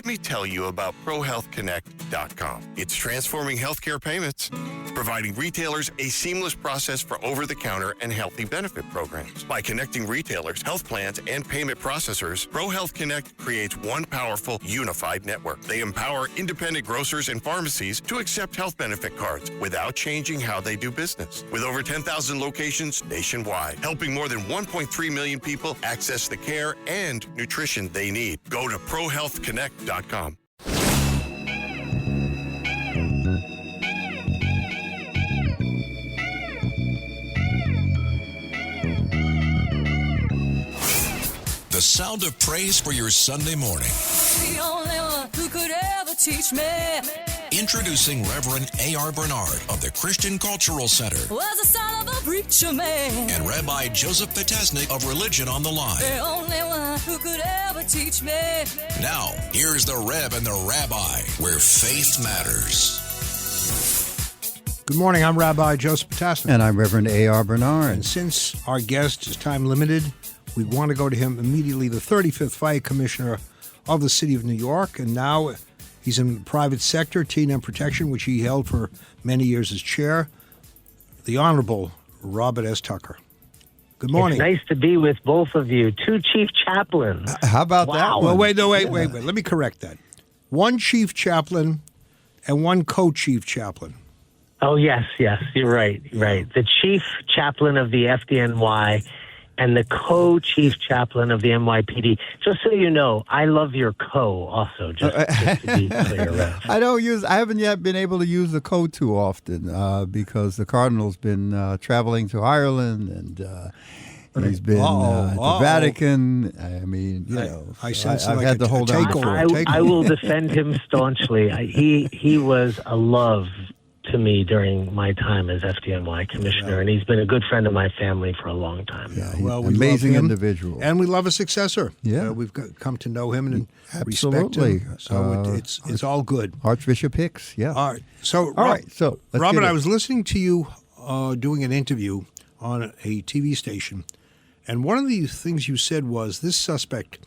Let me tell you about ProHealthConnect.com. It's transforming healthcare payments, providing retailers a seamless process for over-the-counter and healthy benefit programs. By connecting retailers, health plans, and payment processors, ProHealth Connect creates one powerful, unified network. They empower independent grocers and pharmacies to accept health benefit cards without changing how they do business. With over 10,000 locations nationwide, helping more than 1.3 million people access the care and nutrition they need. Go to ProHealthConnect.com. The sound of praise for your Sunday morning. The only one who could ever teach me. Introducing Reverend A.R. Bernard of the Christian Cultural Center. Was the son of a preacher man. And Rabbi Joseph Potasnik of Religion on the Line. The only one who could ever teach me. Now, here's the Rev and the Rabbi, where faith matters. Good morning, I'm Rabbi Joseph Potasnik. And I'm Reverend A.R. Bernard. And since our guest is time limited, we want to go to him immediately, the 35th Fire Commissioner of the City of New York, and now he's in the private sector, T&M Protection, which he held for many years as chair, the Honorable Robert S. Tucker. Good morning. It's nice to be with both of you, two chief chaplains. How about that one? Well, wait. Let me correct that. One chief chaplain and one co-chief chaplain. Oh, yes, you're right. The chief chaplain of the FDNY and the co-chief chaplain of the NYPD. Just so you know, I love your co also, just to be clear. Rev. I haven't yet been able to use the co too often because the Cardinal's been traveling to Ireland and he's been at the Vatican. I mean, I sense I've like had to hold on. I will defend him staunchly. He was a love to me during my time as FDNY Commissioner, and he's been a good friend of my family for a long time. Yeah, well, we amazing love him, individual. and we love a successor. Yeah. We've come to know him and Absolutely. respect him. So it's all good. Archbishop Hicks, yeah. All right. So, So Robert, I was listening to you doing an interview on a TV station, and one of the things you said was this suspect,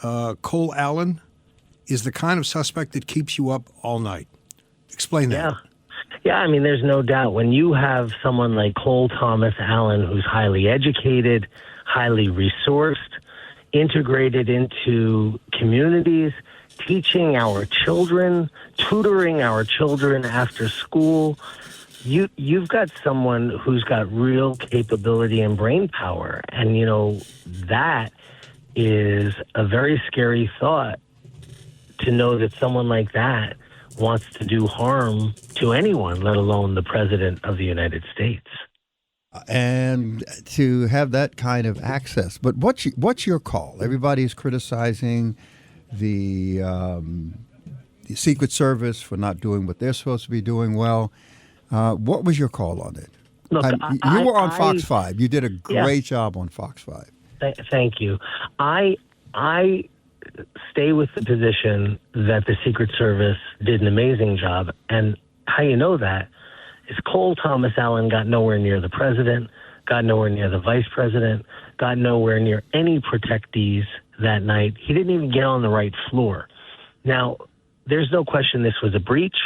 Cole Allen, is the kind of suspect that keeps you up all night. Explain that. Yeah, I mean, there's no doubt. When you have someone like Cole Thomas Allen, who's highly educated, highly resourced, integrated into communities, teaching our children, tutoring our children after school, you've got someone who's got real capability and brain power. And, that is a very scary thought, to know that someone like that wants to do harm to anyone, let alone the President of the United States. And to have that kind of access. But what's your call? Everybody's criticizing the Secret Service for not doing what they're supposed to be doing well. What was your call on it? Look, you were on Fox 5. You did a great job on Fox 5. Thank you. I stay with the position that the Secret Service did an amazing job. And how you know that is Cole Thomas Allen got nowhere near the president, got nowhere near the vice president, got nowhere near any protectees that night. He didn't even get on the right floor. Now, there's no question this was a breach,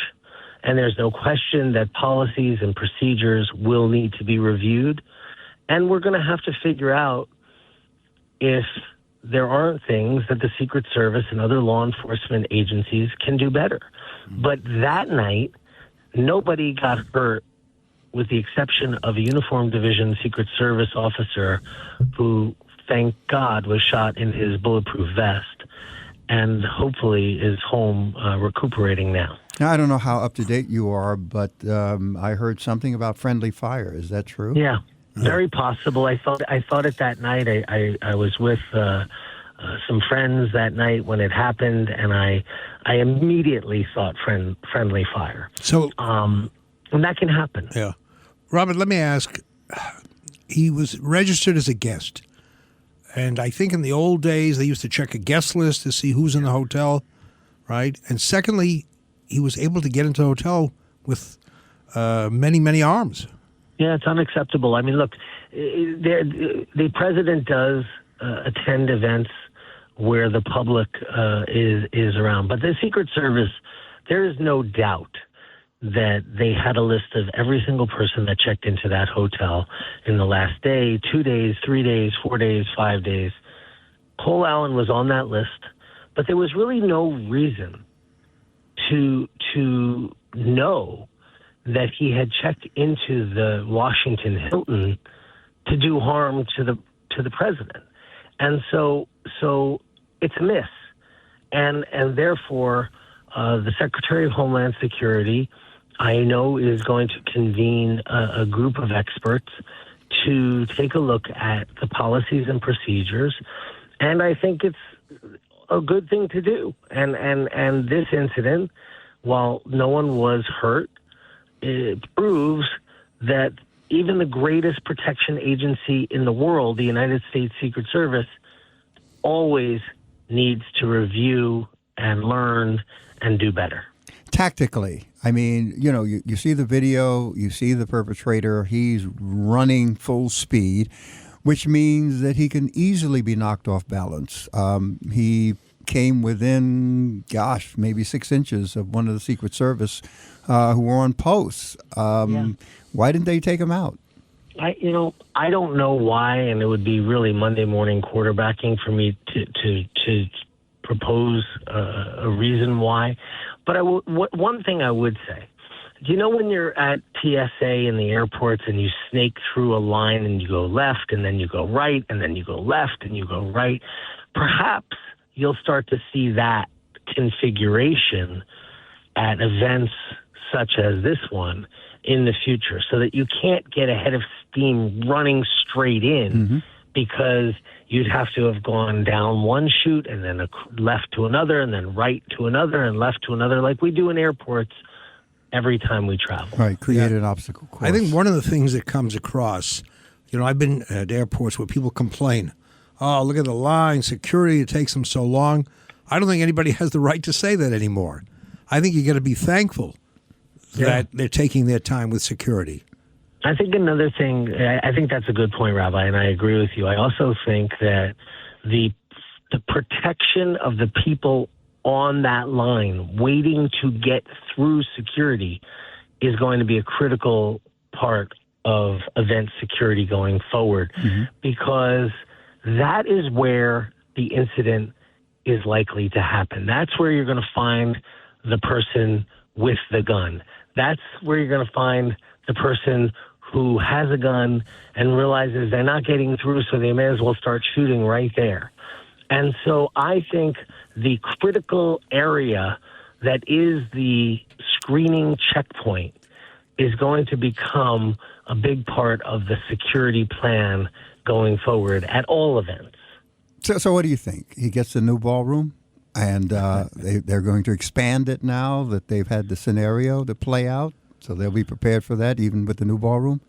and there's no question that policies and procedures will need to be reviewed. And we're going to have to figure out if there aren't things that the Secret Service and other law enforcement agencies can do better. But that night, nobody got hurt, with the exception of a uniformed division Secret Service officer who, thank God, was shot in his bulletproof vest and hopefully is home recuperating now. Now, I don't know how up to date you are, but I heard something about friendly fire. Is that true? Yeah. Very possible. I thought it that night. I was with some friends that night when it happened, and I immediately thought friendly fire. So, and that can happen. Yeah, Robert. Let me ask. He was registered as a guest, and I think in the old days they used to check a guest list to see who's in the hotel, right? And secondly, he was able to get into the hotel with many arms. Yeah, it's unacceptable. I mean, look, the president does attend events where the public is around. But the Secret Service, there is no doubt that they had a list of every single person that checked into that hotel in the last day, 2 days, 3 days, 4 days, 5 days. Cole Allen was on that list, but there was really no reason to know that he had checked into the Washington Hilton to do harm to the president. And so it's a miss. And therefore, the Secretary of Homeland Security, I know, is going to convene a group of experts to take a look at the policies and procedures. And I think it's a good thing to do. And this incident, while no one was hurt, it proves that even the greatest protection agency in the world, the United States Secret Service, always needs to review and learn and do better. Tactically, I mean, you see the video, you see the perpetrator, he's running full speed, which means that he can easily be knocked off balance. He came within, maybe 6 inches of one of the Secret Service who were on posts. Why didn't they take him out? I don't know why, and it would be really Monday morning quarterbacking for me to propose a reason why. But one thing I would say, when you're at TSA in the airports and you snake through a line and you go left and then you go right and then you go left and you go right, perhaps you'll start to see that configuration at events such as this one in the future, so that you can't get ahead of steam running straight in, because you'd have to have gone down one chute and then left to another and then right to another and left to another, like we do in airports every time we travel. Right, create an obstacle course. I think one of the things that comes across, I've been at airports where people complain, oh, look at the line, security, it takes them so long. I don't think anybody has the right to say that anymore. I think you got to be thankful that they're taking their time with security. I think another thing, I think that's a good point, Rabbi, and I agree with you. I also think that the protection of the people on that line waiting to get through security is going to be a critical part of event security going forward, because that is where the incident is likely to happen. That's where you're going to find the person with the gun. That's where you're going to find the person who has a gun and realizes they're not getting through, so they may as well start shooting right there. And so I think the critical area that is the screening checkpoint is going to become a big part of the security plan going forward at all events. So what do you think? He gets a new ballroom? And they're going to expand it now that they've had the scenario to play out, so they'll be prepared for that, even with the new ballroom.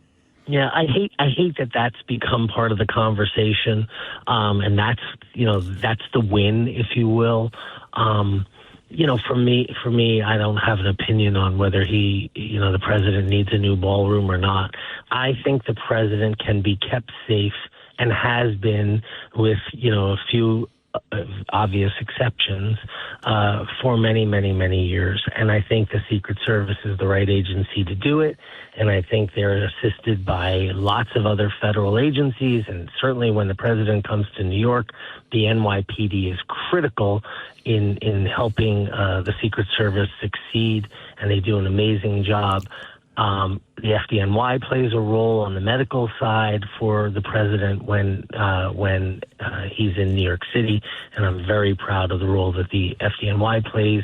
Yeah, I hate that that's become part of the conversation, and that's the win, if you will. For me, I don't have an opinion on whether the president needs a new ballroom or not. I think the president can be kept safe and has been, with a few obvious exceptions, for many, many, many years. And I think the Secret Service is the right agency to do it. And I think they're assisted by lots of other federal agencies. And certainly when the president comes to New York, the NYPD is critical in helping the Secret Service succeed. And they do an amazing job. The FDNY plays a role on the medical side for the president when he's in New York City, and I'm very proud of the role that the FDNY plays.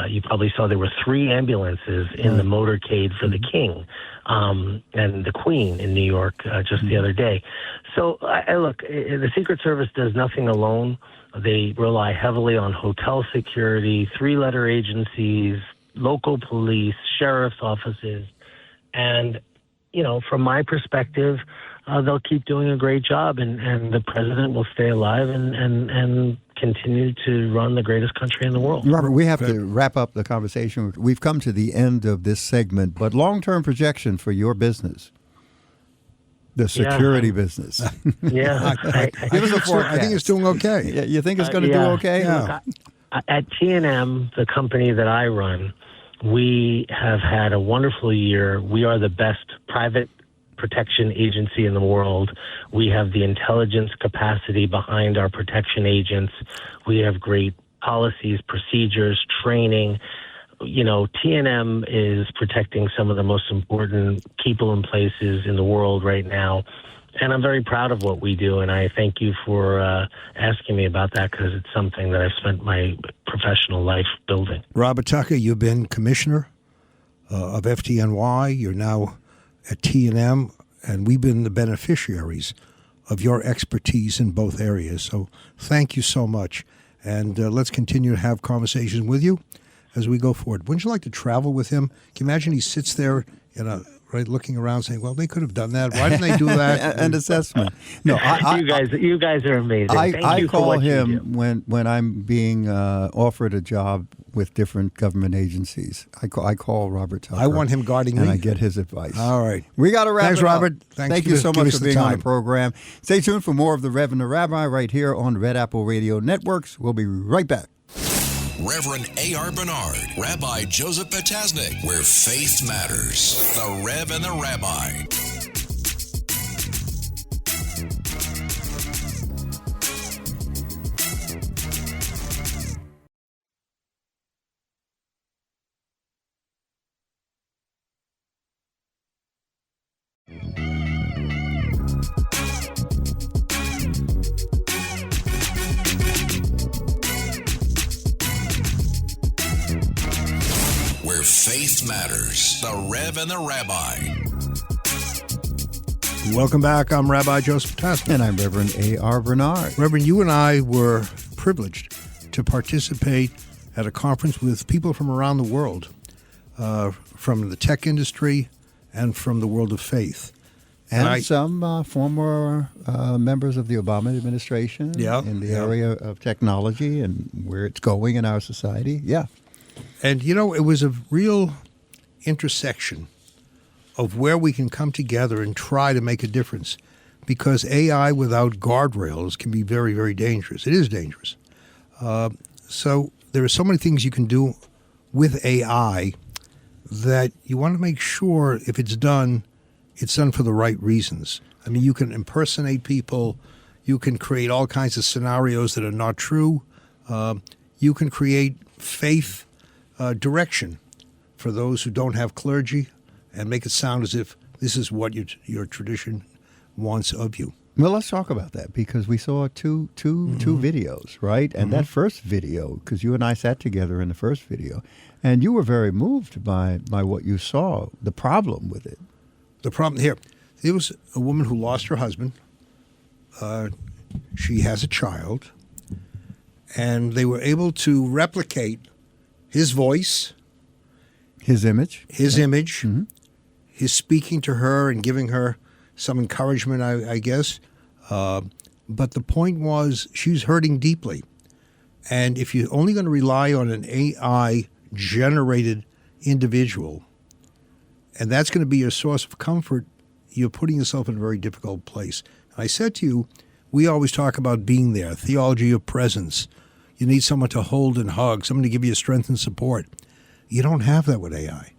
You probably saw there were 3 ambulances in the motorcade for the King and the Queen in New York just the other day. So, look, the Secret Service does nothing alone. They rely heavily on hotel security, 3-letter agencies, local police, sheriff's offices. And, from my perspective, they'll keep doing a great job, and the president will stay alive and continue to run the greatest country in the world. Robert, we have to wrap up the conversation. We've come to the end of this segment, but long-term projection for your business. The security business. Yeah. Give us a forecast. I think it's doing okay. Yeah, you think it's going to do okay? Yeah. Look, at T&M, the company that I run, we have had a wonderful year. We are the best private protection agency in the world. We have the intelligence capacity behind our protection agents. We have great policies, procedures, training. You know, T&M is protecting some of the most important people and places in the world right now. And I'm very proud of what we do, and I thank you for asking me about that, because it's something that I've spent my professional life building. Robert Tucker, you've been commissioner of FDNY. You're now at T&M, and we've been the beneficiaries of your expertise in both areas. So thank you so much, and let's continue to have conversations with you as we go forward. Wouldn't you like to travel with him? Can you imagine he sits there looking around saying, well, they could have done that. Why didn't they do that? An assessment. No, you guys are amazing. Thank I you for call what you him do. when I'm being offered a job with different government agencies. I call Robert Tucker. I want him guarding and me. I get his advice. All right. We got to wrap Thanks, it up. Robert. Thank you so much for being on the program. Stay tuned for more of the Rev and the Rabbi right here on Red Apple Radio Networks. We'll be right back. Reverend A.R. Bernard, Rabbi Joseph Potasnik, where faith matters. The Rev and the Rabbi. Where faith matters. The Rev and the Rabbi. Welcome back. I'm Rabbi Joseph Potasnik. And I'm Reverend A.R. Bernard. Reverend, you and I were privileged to participate at a conference with people from around the world, from the tech industry and from the world of faith. And some former members of the Obama administration in the area of technology and where it's going in our society. Yeah. And, you know, it was a real intersection of where we can come together and try to make a difference, because AI without guardrails can be very, very dangerous. It is dangerous. So there are so many things you can do with AI that you want to make sure if it's done for the right reasons. I mean, you can impersonate people. You can create all kinds of scenarios that are not true. You can create faith direction for those who don't have clergy and make it sound as if this is what your tradition wants of you. Well, let's talk about that, because we saw two videos, right? And that first video, because you and I sat together in the first video, and you were very moved by what you saw, the problem with it. The problem here, there was a woman who lost her husband. She has a child, and they were able to replicate his voice, his image, his speaking to her and giving her some encouragement, I guess. But the point was, she's hurting deeply. And if you're only going to rely on an AI-generated individual, and that's going to be your source of comfort, you're putting yourself in a very difficult place. And I said to you, we always talk about being there, theology of presence. You need someone to hold and hug, someone to give you strength and support. You don't have that with AI.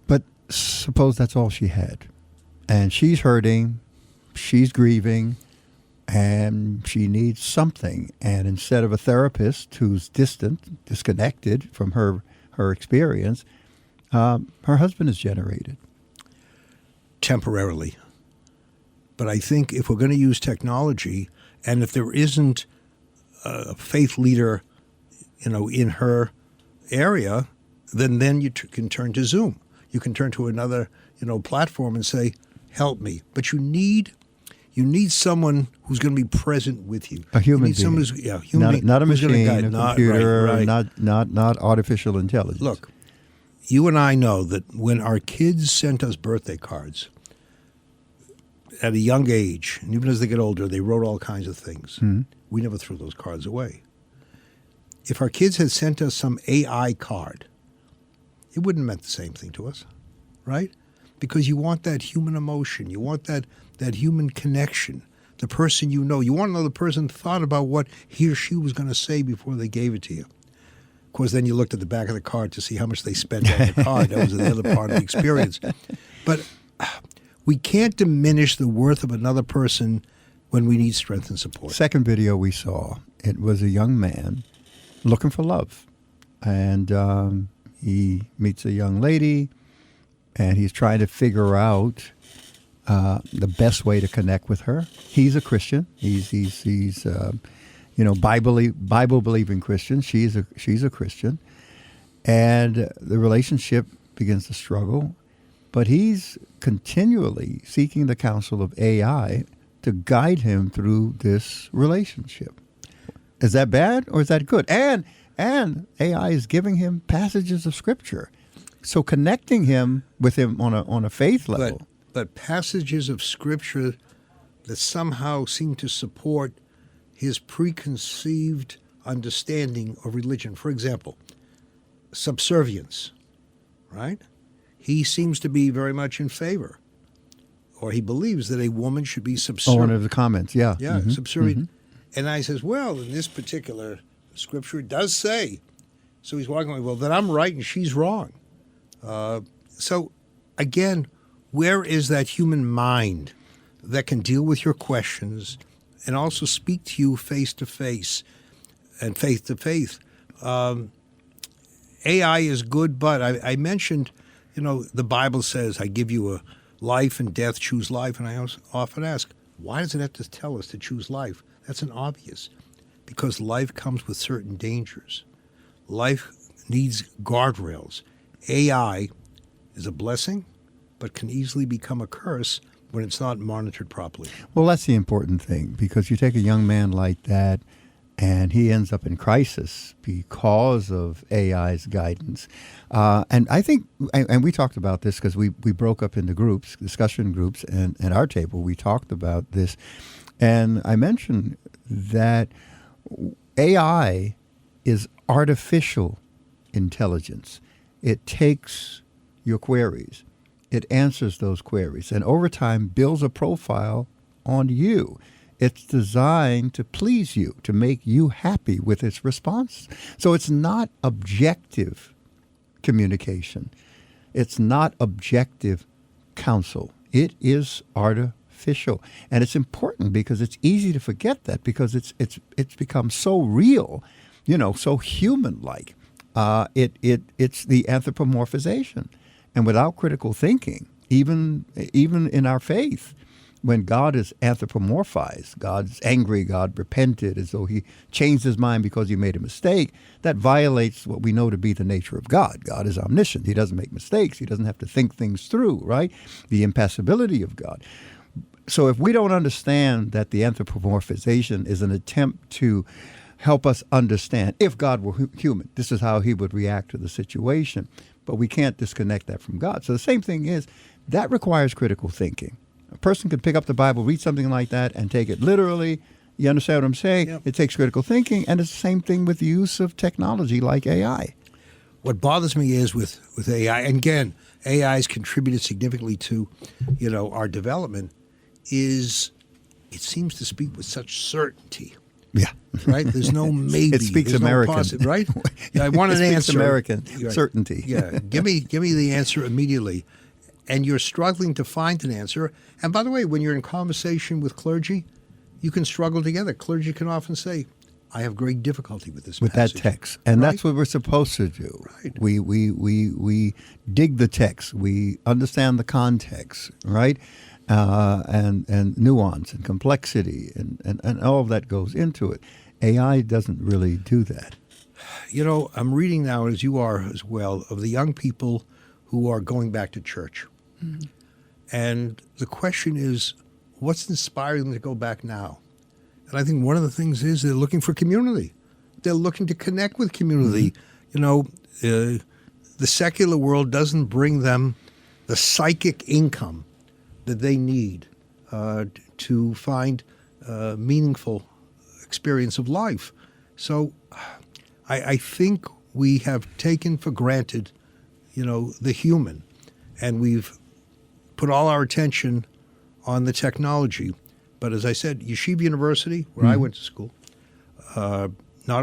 But suppose that's all she had. And she's hurting, she's grieving, and she needs something. And instead of a therapist who's disconnected from her experience, her husband is generated. Temporarily. But I think if we're going to use technology, and if there isn't a faith leader, in her area, then you can turn to Zoom. You can turn to another, platform and say, help me. But you need someone who's going to be present with you. A human being. Someone who's, not a machine, a computer, right. not artificial intelligence. Look, you and I know that when our kids sent us birthday cards at a young age, and even as they get older, they wrote all kinds of things. Mm-hmm. We never threw those cards away. If our kids had sent us some AI card, it wouldn't have meant the same thing to us, right? because you want that human emotion. You want that human connection. The person you know. You want to know the person thought about what he or she was going to say before they gave it to you. Of course, then you looked at the back of the card to see how much they spent on the card. That was the other part of the experience. But we can't diminish the worth of another person when we need strength and support. Second video we saw, it was a young man looking for love. And he meets a young lady, and he's trying to figure out the best way to connect with her. He's a Christian. He's Bible-believing Christian. She's a Christian. And the relationship begins to struggle. But he's continually seeking the counsel of AI to guide him through this relationship. Is that bad or is that good? And AI is giving him passages of Scripture. So connecting him with him on a faith level. But passages of Scripture that somehow seem to support his preconceived understanding of religion. For example, subservience, right? He seems to be very much in favor, or he believes that a woman should be subservient. Oh, one of the comments, yeah. Yeah, subservient. And I says, well, in this particular Scripture, it does say. So he's walking away, well, then I'm right and she's wrong. So, again, where is that human mind that can deal with your questions and also speak to you face to face and faith to faith? AI is good, but I mentioned, the Bible says, I give you a life and death, choose life. And I often ask, why does it have to tell us to choose life? That's an obvious. Because life comes with certain dangers. Life needs guardrails. AI is a blessing, but can easily become a curse when it's not monitored properly. Well, that's the important thing, because you take a young man like that, and he ends up in crisis because of AI's guidance. And I think, and we talked about this because we broke up into groups, discussion groups, and at our table we talked about this. And I mentioned that AI is artificial intelligence. It takes your queries, it answers those queries, and over time builds a profile on you. It's designed to please you, to make you happy with its response. So it's not objective communication. It's not objective counsel. It is artificial. And it's important because it's easy to forget that, because it's become so real, so human-like. It's the anthropomorphization. And without critical thinking, even in our faith, when God is anthropomorphized, God's angry, God repented as though he changed his mind because he made a mistake, that violates what we know to be the nature of God. God is omniscient. He doesn't make mistakes. He doesn't have to think things through, right? The impassibility of God. So if we don't understand that the anthropomorphization is an attempt to help us understand, if God were human, this is how he would react to the situation, but we can't disconnect that from God. So the same thing is, that requires critical thinking. A person can pick up the Bible, read something like that, and take it literally. You understand what I'm saying? Yep. It takes critical thinking, and it's the same thing with the use of technology like AI. What bothers me is with AI, and again, AI has contributed significantly to, our development, is it seems to speak with such certainty. Yeah. Right? There's no maybe. It speaks There's American. No right? I want an answer. American. Right. Certainty. Yeah. Give me the answer immediately. And you're struggling to find an answer. And by the way, when you're in conversation with clergy, you can struggle together. Clergy can often say, I have great difficulty with this with passage. that text. And Right? that's what we're supposed to do. Right. We dig the text. We understand the context, right? And nuance and complexity and all of that goes into it. AI doesn't really do that. I'm reading now, as you are as well, of the young people who are going back to church. Mm-hmm. And the question is, what's inspiring them to go back now? And I think one of the things is they're looking for community. They're looking to connect with community. Mm-hmm. The secular world doesn't bring them the psychic income that they need to find meaningful experience of life. So I think we have taken for granted, the human, and we've put all our attention on the technology. But as I said, Yeshiva University, where I went to school, not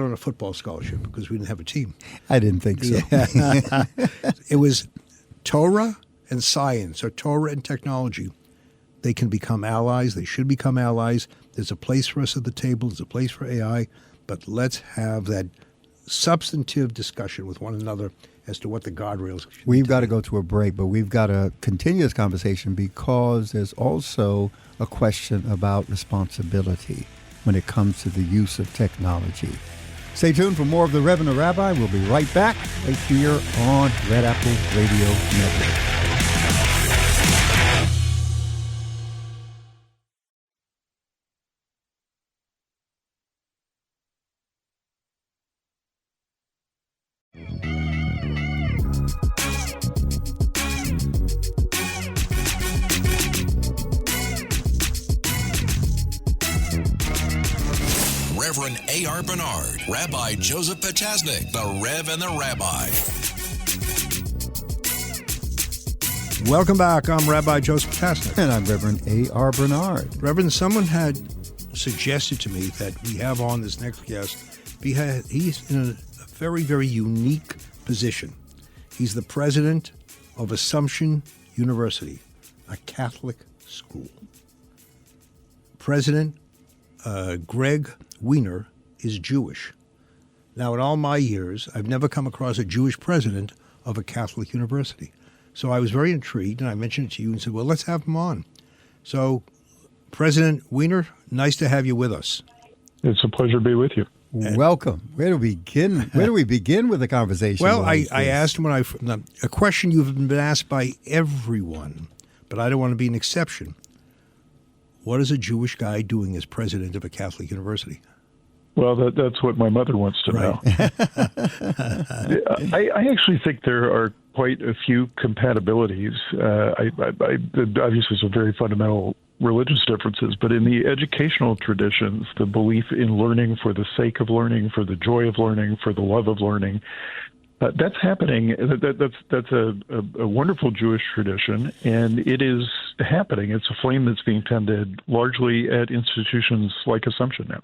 on a football scholarship because we didn't have a team. I didn't think so. Yeah. It was Torah and science, or Torah and technology. They can become allies. They should become allies. There's a place for us at the table. There's a place for AI. But let's have that substantive discussion with one another as to what the guardrails should be. We've got to go to a break, but we've got to continue this conversation because there's also a question about responsibility when it comes to the use of technology. Stay tuned for more of the Reverend the Rabbi. We'll be right back right here on Red Apple Radio Network. Reverend A.R. Bernard, Rabbi Joseph Potasnik, the Rev and the Rabbi. Welcome back. I'm Rabbi Joseph Potasnik. And I'm Reverend A.R. Bernard. Reverend, someone had suggested to me that we have on this next guest. He's in a very, very unique position. He's the president of Assumption University, a Catholic school. President Greg Weiner is Jewish. Now, in all my years, I've never come across a Jewish president of a Catholic university. So I was very intrigued, and I mentioned it to you and said, well, let's have him on. So, President Weiner, nice to have you with us. It's a pleasure to be with you. Welcome. Where do we begin? Where do we begin with the conversation? Well, I asked him a question you've been asked by everyone, but I don't want to be an exception. What is a Jewish guy doing as president of a Catholic university? Well, that's what my mother wants to know. I actually think there are quite a few compatibilities. Obviously, some very fundamental religious differences, but in the educational traditions, the belief in learning for the sake of learning, for the joy of learning, for the love of learning, that's happening. That's a wonderful Jewish tradition, and it is happening. It's a flame that's being tended largely at institutions like Assumption now.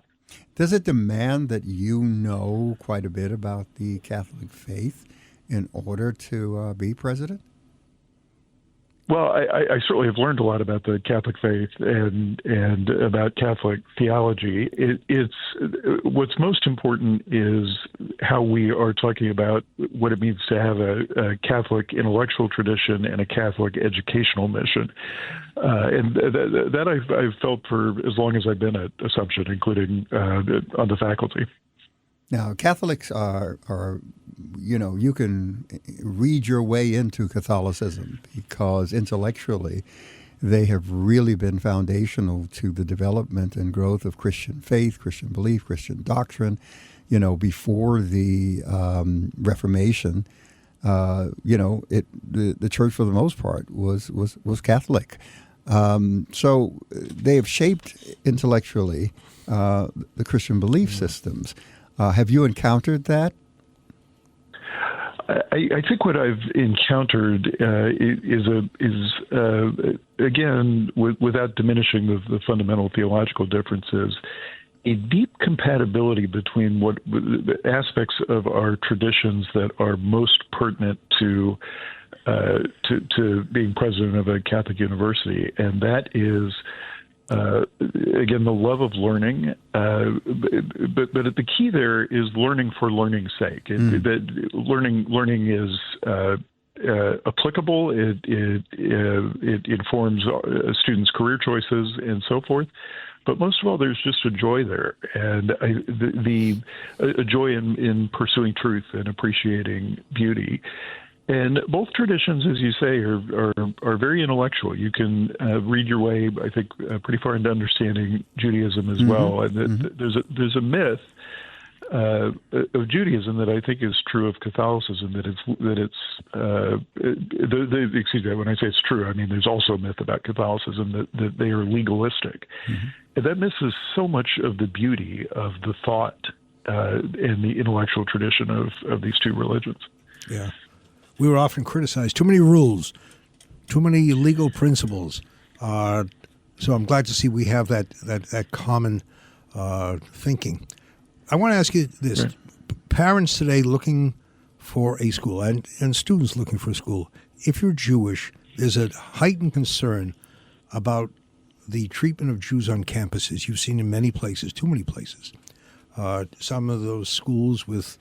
Does it demand that you know quite a bit about the Catholic faith in order to be president? Well, I certainly have learned a lot about the Catholic faith and about Catholic theology. It's what's most important is how we are talking about what it means to have a Catholic intellectual tradition and a Catholic educational mission, and that I've felt for as long as I've been at Assumption, including on the faculty. Now, Catholics are, you can read your way into Catholicism because intellectually they have really been foundational to the development and growth of Christian faith, Christian belief, Christian doctrine. Before the Reformation, the church for the most part was Catholic. So they have shaped intellectually the Christian belief systems. Have you encountered that? I think what I've encountered is again, without diminishing the fundamental theological differences, a deep compatibility between what the aspects of our traditions that are most pertinent to being president of a Catholic university, and that is. Again, the love of learning, but the key there is learning for learning's sake. That learning is applicable. It informs students' career choices and so forth. But most of all, there's just a joy there, and a joy in pursuing truth and appreciating beauty. And both traditions, as you say, are very intellectual. You can read your way, I think, pretty far into understanding Judaism as well. And there's a myth of Judaism that I think is true of Catholicism. Excuse me, when I say it's true, I mean there's also a myth about Catholicism that they are legalistic, and that misses so much of the beauty of the thought and the intellectual tradition of these two religions. Yeah. We were often criticized. Too many rules, Too many legal principles. So I'm glad to see we have that common thinking. I want to ask you this. Sure. Parents today looking for a school and students looking for a school, if you're Jewish, there's a heightened concern about the treatment of Jews on campuses. You've seen in many places, too many places. Some of those schools with,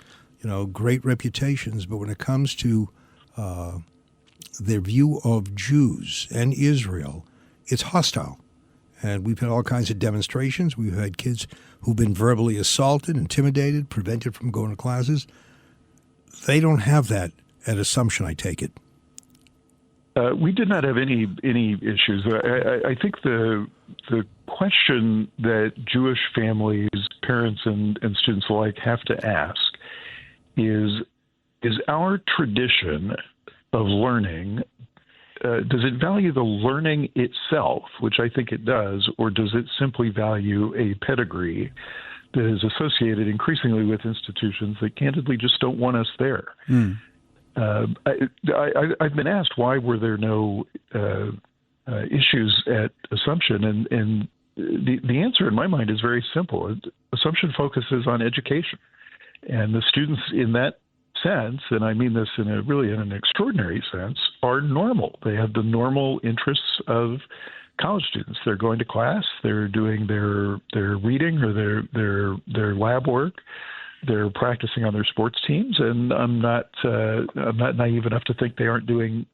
great reputations, but when it comes to their view of Jews and Israel, it's hostile. And we've had all kinds of demonstrations. We've had kids who've been verbally assaulted, intimidated, prevented from going to classes. They don't have that at Assumption, I take it. We did not have any issues. I think the question that Jewish families, parents, and students alike have to ask is our tradition of learning, does it value the learning itself, which I think it does, or does it simply value a pedigree that is associated increasingly with institutions that candidly just don't want us there? I've been asked why were there no issues at Assumption, and the answer in my mind is very simple. Assumption focuses on education, and the students in that sense, and I mean this in an extraordinary sense, are normal. They have the normal interests of college students. They're going to class, they're doing their reading or their lab work. They're practicing on their sports teams, and I'm not naive enough to think they aren't doing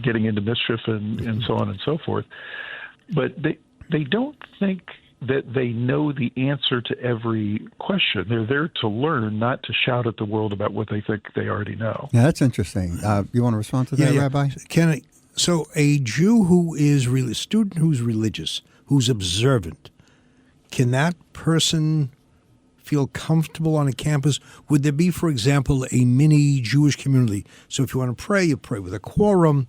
getting into mischief and so on and so forth. But they don't think that they know the answer to every question. They're there to learn, not to shout at the world about what they think they already know. Yeah, that's interesting. You want to respond to that, Rabbi? So a Jew who is a student who's religious, who's observant, can that person feel comfortable on a campus? Would there be, for example, a mini Jewish community? So if you want to pray, you pray with a quorum.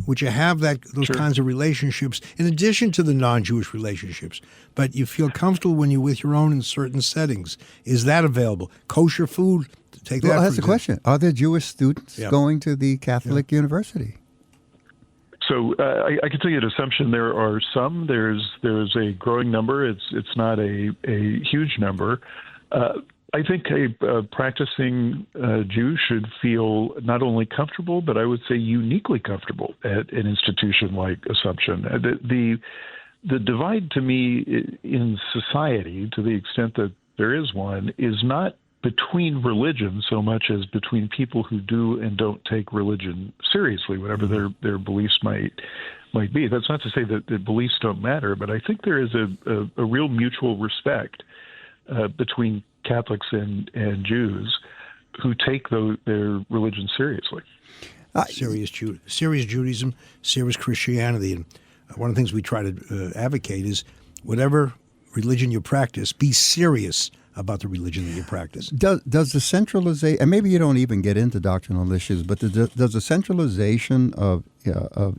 Would you have those Sure. kinds of relationships in addition to the non-Jewish relationships? But you feel comfortable when you're with your own in certain settings. Is that available? Kosher food? Take that. Well, that's the question. Are there Jewish students going to the Catholic university? So I can tell you at Assumption there are some. There's a growing number. It's not a huge number. I think a practicing Jew should feel not only comfortable, but I would say uniquely comfortable at an institution like Assumption. The divide to me in society, to the extent that there is one, is not between religion so much as between people who do and don't take religion seriously, whatever their beliefs might be. That's not to say that the beliefs don't matter, but I think there is a real mutual respect between Catholics and Jews who take their religion seriously. Serious Judaism, serious Christianity. And one of the things we try to advocate is whatever religion you practice, be serious about the religion that you practice. Does the centralization, and maybe you don't even get into doctrinal issues, but does the centralization of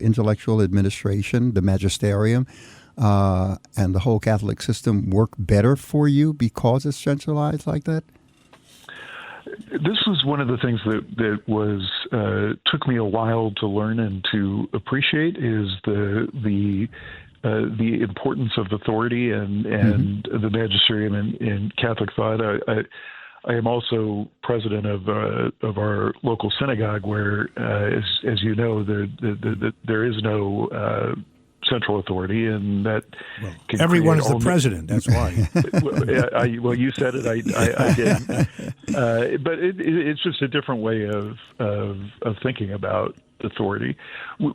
intellectual administration, the magisterium, and the whole Catholic system work better for you because it's centralized like that? This was one of the things that was took me a while to learn and to appreciate is the importance of authority and the magisterium in Catholic thought. I am also president of our local synagogue, where, as you know, there is no central authority, and that everyone is the president. That's why. Well, you said it. I did. But it's just a different way of thinking about authority.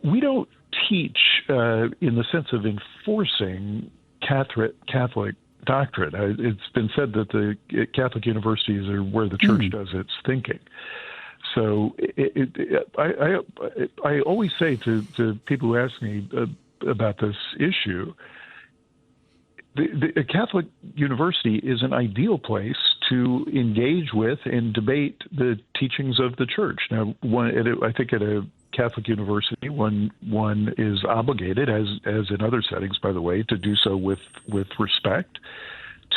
We don't teach in the sense of enforcing Catholic doctrine. It's been said that the Catholic universities are where the church does its thinking. So I always say to people who ask me about this issue, a Catholic university is an ideal place to engage with and debate the teachings of the church. Now, I think at a Catholic university, one is obligated, as in other settings, by the way, to do so with respect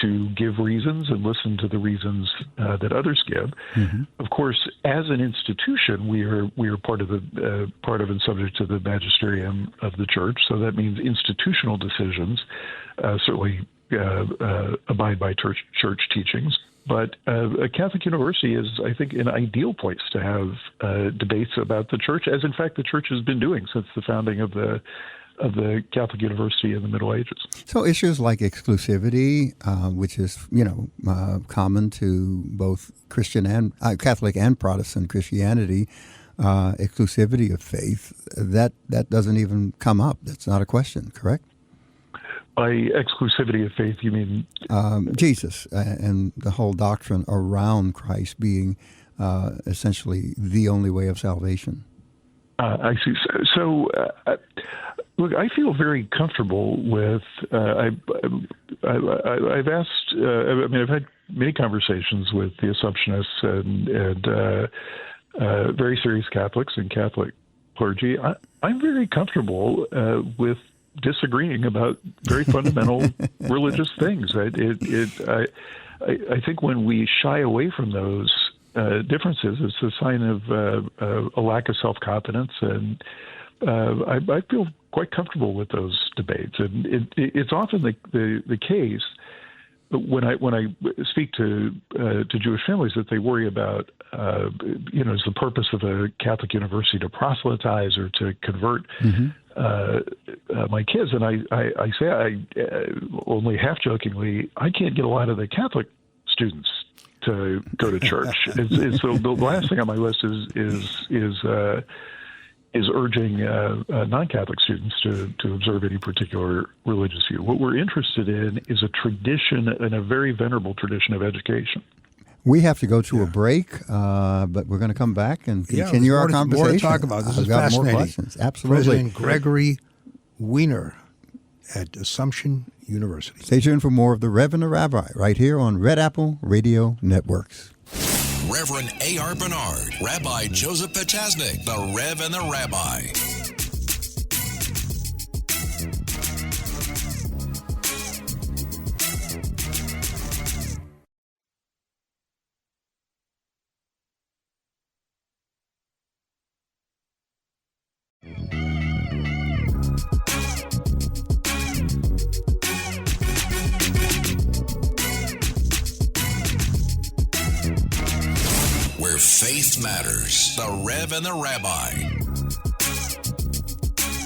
to give reasons and listen to the reasons that others give. Mm-hmm. Of course, as an institution, we are part of and subject to the magisterium of the church. So that means institutional decisions certainly abide by church teachings. But a Catholic university is, I think, an ideal place to have debates about the church, as in fact the church has been doing since the founding of the Catholic University in the Middle Ages. So issues like exclusivity, which is common to both Christian and Catholic and Protestant Christianity, exclusivity of faith, that doesn't even come up. That's not a question, correct? By exclusivity of faith, you mean Jesus and the whole doctrine around Christ being essentially the only way of salvation. I see. So look, I feel very comfortable with. I've asked. I've had many conversations with the Assumptionists and very serious Catholics and Catholic clergy. I'm very comfortable with disagreeing about very fundamental religious things. I think when we shy away from those differences, it's a sign of a lack of self-confidence, and I feel quite comfortable with those debates. And it's often the case when I speak to Jewish families that they worry about, is the purpose of a Catholic university to proselytize or to convert my kids? And I say, only half jokingly, I can't get a lot of the Catholic students to go to church. And so the last thing on my list is urging non-Catholic students to observe any particular religious view. What we're interested in is a tradition, and a very venerable tradition of education. We have to go to a break, but we're going to come back and continue our conversation. More to talk about. This is got fascinating. More questions. Absolutely. President Gregory Weiner at Assumption University. Stay tuned for more of the Rev and the Rabbi right here on Red Apple Radio Networks. Reverend A.R. Bernard, Rabbi Joseph Potasnik, the Rev and the Rabbi. Faith Matters, the Rev and the Rabbi.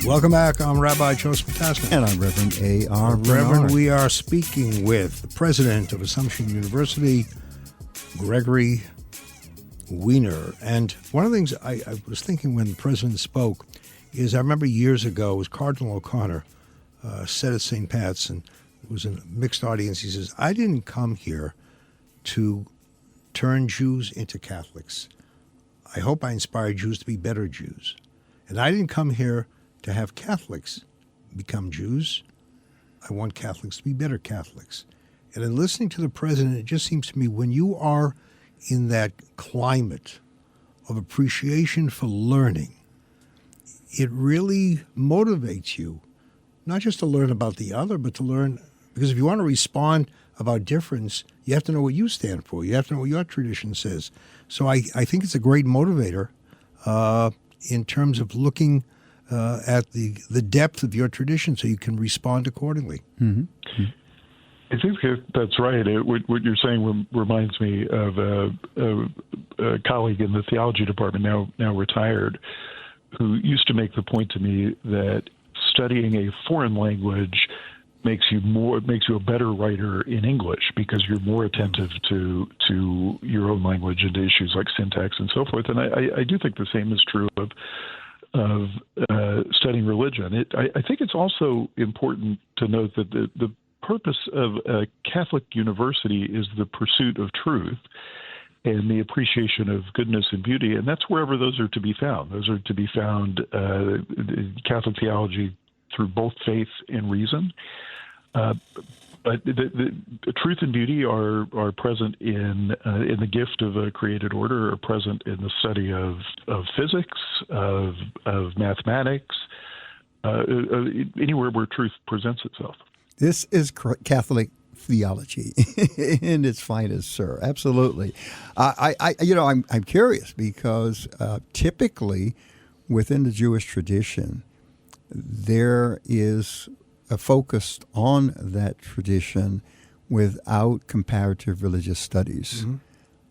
Welcome back. I'm Rabbi Joseph Potasnik. And I'm Reverend A.R. Reverend, we are speaking with the president of Assumption University, Gregory Weiner. And one of the things I was thinking when the president spoke is I remember years ago, it was Cardinal O'Connor said at St. Pat's, and it was a mixed audience. He says, I didn't come here to turn Jews into Catholics. I hope I inspire Jews to be better Jews. And I didn't come here to have Catholics become Jews. I want Catholics to be better Catholics. And in listening to the president, it just seems to me when you are in that climate of appreciation for learning, it really motivates you, not just to learn about the other, but to learn, because if you want to respond about difference, you have to know what you stand for. You have to know what your tradition says. So I think it's a great motivator in terms of looking at the depth of your tradition so you can respond accordingly. Mm-hmm. I think that's right. What you're saying reminds me of a colleague in the theology department, now retired, who used to make the point to me that studying a foreign language makes you a better writer in English because you're more attentive to your own language and to issues like syntax and so forth. And I do think the same is true of studying religion. I think it's also important to note that the purpose of a Catholic university is the pursuit of truth and the appreciation of goodness and beauty, and that's wherever those are to be found. Those are to be found in Catholic theology through both faith and reason. But the truth and beauty are present in the gift of a created order, are present in the study of physics, of mathematics, anywhere where truth presents itself. This is Catholic theology in its finest, sir. Absolutely. I'm curious because typically within the Jewish tradition, there is a focus on that tradition without comparative religious studies.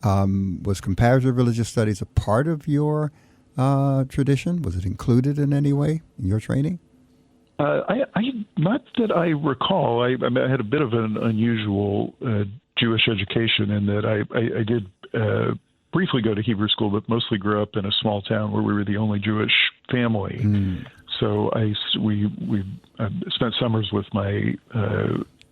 Was comparative religious studies a part of your tradition? Was it included in any way in your training? Not that I recall. I had a bit of an unusual Jewish education in that I did briefly go to Hebrew school, but mostly grew up in a small town where we were the only Jewish family. So we spent summers with my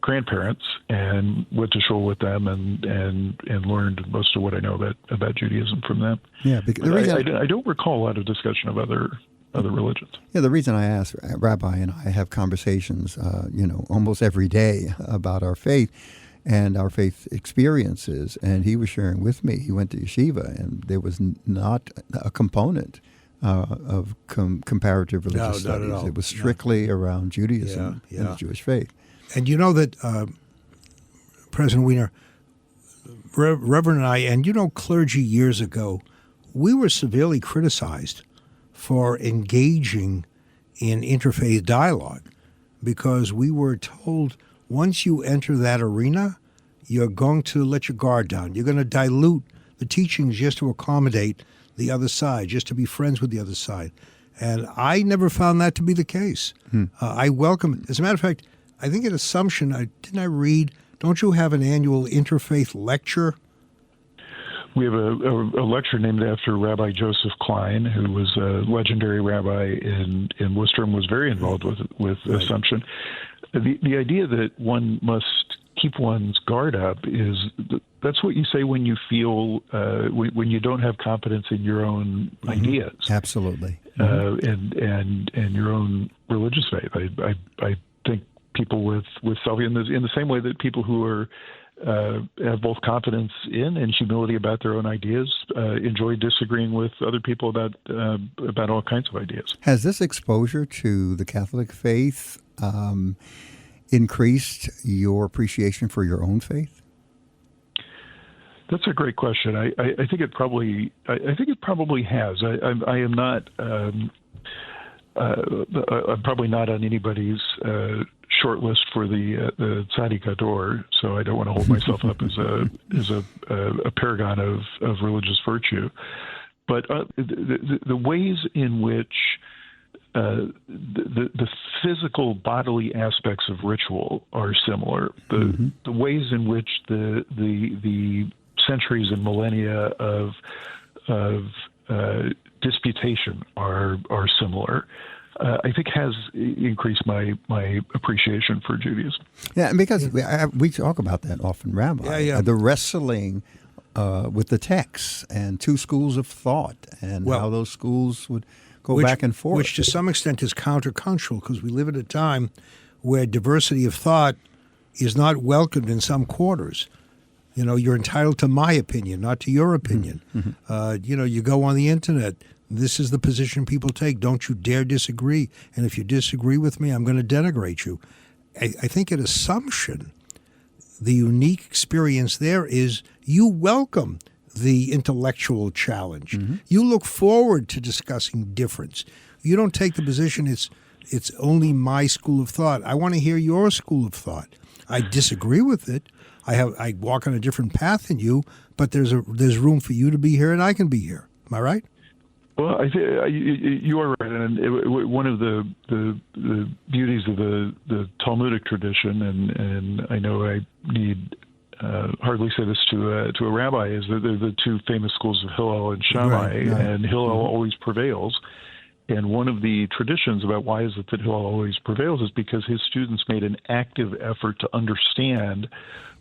grandparents and went to shul with them and learned most of what I know about Judaism from them. Yeah, because I don't recall a lot of discussion of other religions. Yeah, the reason I asked, Rabbi and I have conversations, almost every day about our faith and our faith experiences. And he was sharing with me, he went to yeshiva, and there was not a component of comparative religious not at studies. all. It was strictly around Judaism and the Jewish faith. And you know that President Weiner, Reverend and I, and clergy years ago, we were severely criticized for engaging in interfaith dialogue because we were told once you enter that arena, you're going to let your guard down. You're going to dilute the teachings just to accommodate the other side, just to be friends with the other side. And I never found that to be the case. I welcome it. As a matter of fact, I think an assumption, didn't I read, don't you have an annual interfaith lecture? We have a lecture named after Rabbi Joseph Klein, who was a legendary rabbi in Worcester and was very involved with Assumption. The idea that one must keep one's guard up that's what you say when you feel when you don't have confidence in your own ideas. Absolutely. And your own religious faith. I think people with self in the same way that people who are have both confidence in and humility about their own ideas, enjoy disagreeing with other people about all kinds of ideas. Has this exposure to the Catholic faith increased your appreciation for your own faith? That's a great question. I think it probably has. I am not. I'm probably not on anybody's short list for the Tzaddik Ador, so I don't want to hold myself up as a paragon of religious virtue. But the ways in which the physical bodily aspects of ritual are similar. The ways in which the centuries and millennia of disputation are similar. I think has increased my appreciation for Judaism. Yeah, because we talk about that often, Rabbi. The wrestling with the texts and two schools of thought and how those schools would go back and forth. Which to some extent is countercultural because we live at a time where diversity of thought is not welcomed in some quarters. You're entitled to my opinion, not to your opinion. You go on the internet. This is the position people take. Don't you dare disagree. And if you disagree with me, I'm going to denigrate you. I think at Assumption, the unique experience there is you welcome the intellectual challenge. You look forward to discussing difference. You don't take the position it's only my school of thought. I want to hear your school of thought. I disagree with it. I walk on a different path than you, but there's room for you to be here and I can be here. Am I right? Well, I think you are right, and one of the beauties of the Talmudic tradition, and I know I need hardly say this to a rabbi, is that they're the two famous schools of Hillel and Shammai, and Hillel always prevails. And one of the traditions about why is it that Hillel always prevails is because his students made an active effort to understand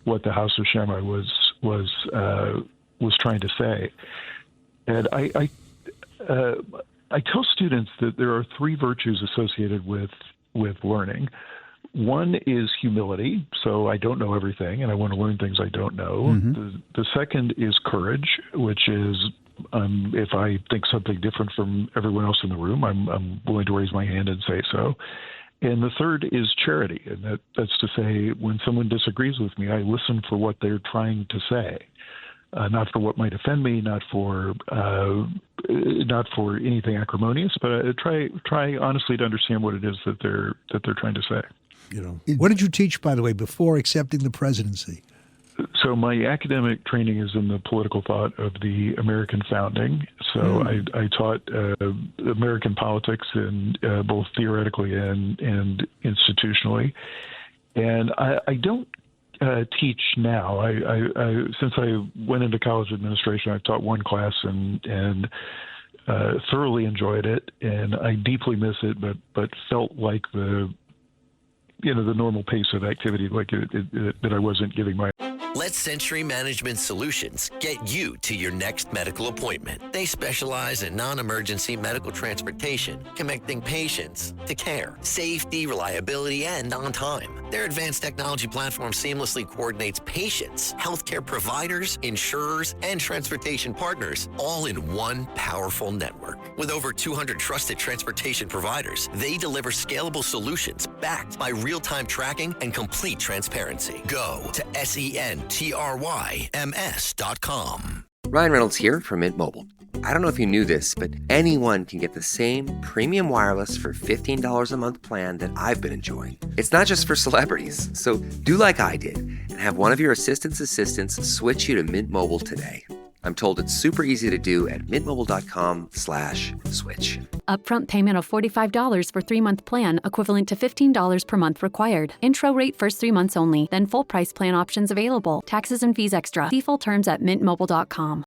what the House of Shammai was trying to say. And I tell students that there are three virtues associated with learning. One is humility, so I don't know everything, and I want to learn things I don't know. The second is courage, which is if I think something different from everyone else in the room, I'm willing to raise my hand and say so. And the third is charity. And that's to say, when someone disagrees with me, I listen for what they're trying to say. Not for what might offend me, not for anything acrimonious, but try honestly to understand what it is that they're trying to say. What did you teach, by the way, before accepting the presidency? So my academic training is in the political thought of the American founding. So I taught American politics, in both theoretically and institutionally. And I don't teach now. I since I went into college administration, I've taught one class and thoroughly enjoyed it, and I deeply miss it. But felt like the normal pace of activity, like that I wasn't giving my. Let Century Management Solutions get you to your next medical appointment. They specialize in non-emergency medical transportation, connecting patients to care, safety, reliability, and on time. Their advanced technology platform seamlessly coordinates patients, healthcare providers, insurers, and transportation partners all in one powerful network. With over 200 trusted transportation providers, they deliver scalable solutions backed by real-time tracking and complete transparency. Go to SENTRYMS.com. Ryan Reynolds here from Mint Mobile. I don't know if you knew this, but anyone can get the same premium wireless for $15 a month plan that I've been enjoying. It's not just for celebrities. So do like I did and have one of your assistants switch you to Mint Mobile today. I'm told it's super easy to do at mintmobile.com/switch. Upfront payment of $45 for 3-month plan, equivalent to $15 per month required. Intro rate first 3 months only, then full price plan options available. Taxes and fees extra. See full terms at mintmobile.com.